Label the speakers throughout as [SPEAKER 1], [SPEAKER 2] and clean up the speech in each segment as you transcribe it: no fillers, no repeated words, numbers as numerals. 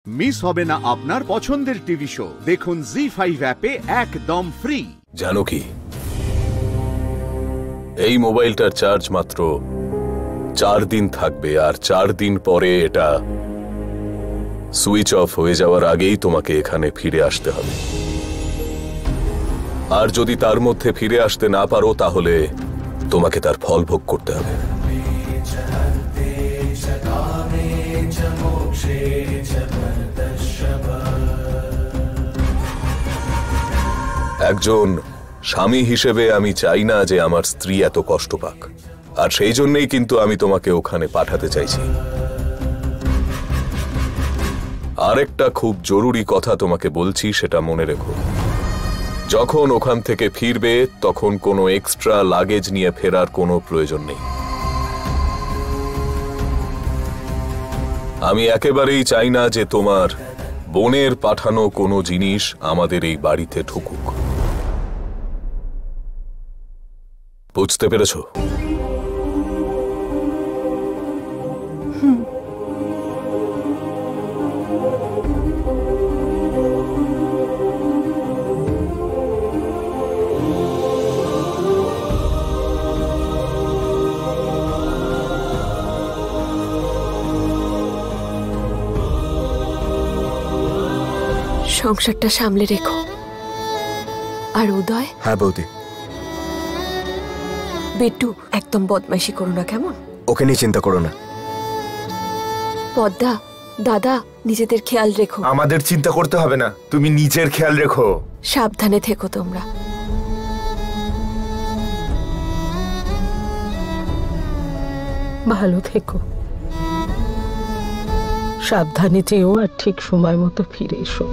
[SPEAKER 1] Miss হবে না আপনার পছন্দের টিভি শো। দেখুন জি5 অ্যাপে একদম ফ্রি।
[SPEAKER 2] জানো কি, এই মোবাইলটার চার্জ মাত্র 4 দিন থাকবে, আর 4 দিন পরে এটা সুইচ অফ হয়ে যাওয়ার আগেই তোমাকে এখানে ফিরে আসতে হবে। আর যদি তার মধ্যে ফিরে আসতে না পারো তাহলে তোমাকে তার ফল ভোগ করতে হবে। একজন স্বামী হিসেবে আমি চাই না যে আমার স্ত্রী এত কষ্ট পাক, আর সেই জন্যই কিন্তু আমি তোমাকে ওখানে পাঠাতে চাইছি। আরেকটা খুব জরুরি কথা তোমাকে বলছি, সেটা মনে রেখো। যখন ওখান থেকে ফিরবে তখন কোনো এক্সট্রা লাগেজ নিয়ে ফেরার কোনো প্রয়োজন নেই। আমি একেবারেই চাই না যে তোমার বোনের পাঠানো কোনো জিনিস আমাদের এই বাড়িতে ঢুকুক। বুঝতে পেরেছ?
[SPEAKER 3] সংসারটা সামলে রেখো। আর উদয়?
[SPEAKER 4] হ্যাঁ বৌদি।
[SPEAKER 3] বিট্টু, একদম বদমাইশি করো না, কেমন?
[SPEAKER 4] ওকে নিয়ে চিন্তা করো না।
[SPEAKER 3] পদ্মা, দাদা, নিজেদের খেয়াল রেখো।
[SPEAKER 5] আমাদের চিন্তা করতে হবে না, তুমি নিজের খেয়াল রেখো।
[SPEAKER 3] সাবধানে থেকো তোমরা।
[SPEAKER 6] ভালো থেকো, সাবধানে যেও, আর ঠিক সময় মতো ফিরে এসো।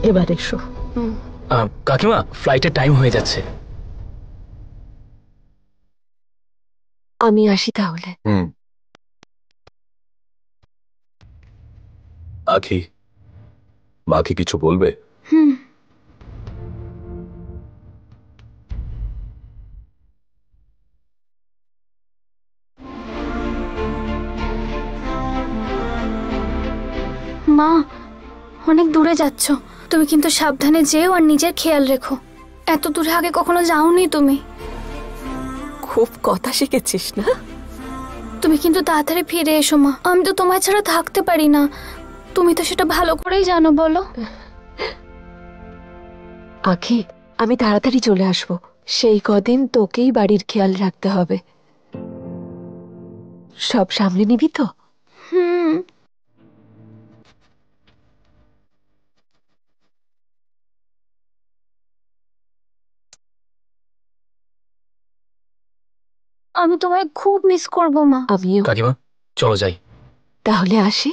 [SPEAKER 6] এবার এসো।
[SPEAKER 7] কাকিমা, ফ্লাইটের টাইম হয়ে যাচ্ছে।
[SPEAKER 3] আমি আসি তাহলে।
[SPEAKER 2] আখি, মাকে কিছু বলবে?
[SPEAKER 8] মা, অনেক দূরে যাচ্ছ, তুমি কিন্তু সাবধানে যেও আর নিজের খেয়াল রেখো। এত দূরে আগে কখনো যাওনি তুমি।
[SPEAKER 3] খুব কথা শিখেছিস না?
[SPEAKER 8] তুমি কিন্তু তাড়াতাড়ি ফিরে এসো মা, আমি তো তোমায় ছাড়া থাকতে পারি না। তুমি তো সেটা ভালো করেই জানো, বলো।
[SPEAKER 3] আখি, আমি তাড়াতাড়ি চলে আসবো। সেই কদিন তোকেই বাড়ির খেয়াল রাখতে হবে। সব সামলে নিবি তো?
[SPEAKER 8] আমি তোমায় খুব মিস করবো মা।
[SPEAKER 3] আমিও।
[SPEAKER 7] কাকিমা, চলো যাই।
[SPEAKER 3] তাহলে আসি।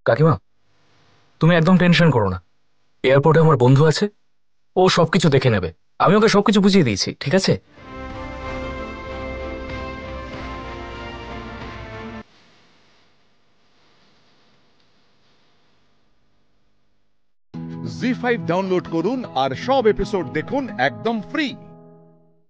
[SPEAKER 7] কাকিমা, তুমি একদম টেনশন করো না। এয়ারপোর্টে আমার বন্ধু আছে, ও সবকিছু দেখে নেবে। আমি ওকে সবকিছু বুঝিয়ে দিয়েছি, ঠিক আছে?
[SPEAKER 1] জি5 ডাউনলোড করুন আর সব এপিসোড দেখুন একদম ফ্রি।